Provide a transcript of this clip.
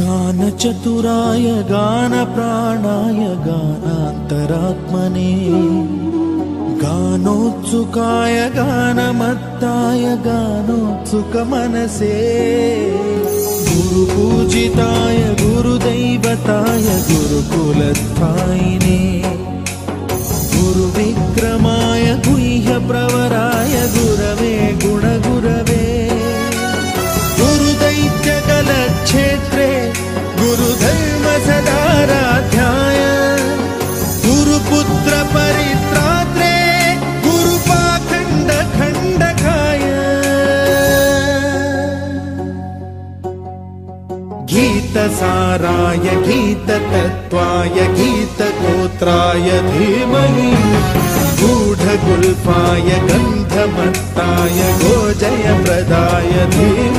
गानचतुराय गानप्राणाय गानान्तरात्मने गानोत्सुकाय गानमत्ताय गानोत्सुकमनसे गुरुपूजिताय गुरुदैवताय गुरुकुलस्थायिने गुरुविक्रमाय गुह्यप्रवराय गुरवे गुणगुरवे गुरुदैत्यकलक्षेत्रे गुरुधर्मसदाराध्याय गुरुपुत्रपरित्रात्रे गुरुपाखण्डखण्डकाय गीतसाराय गीततत्त्वाय गीतगोत्राय धीमहि गूढगुल्फाय गन्धमत्ताय गोजयप्रदाय धीमहि।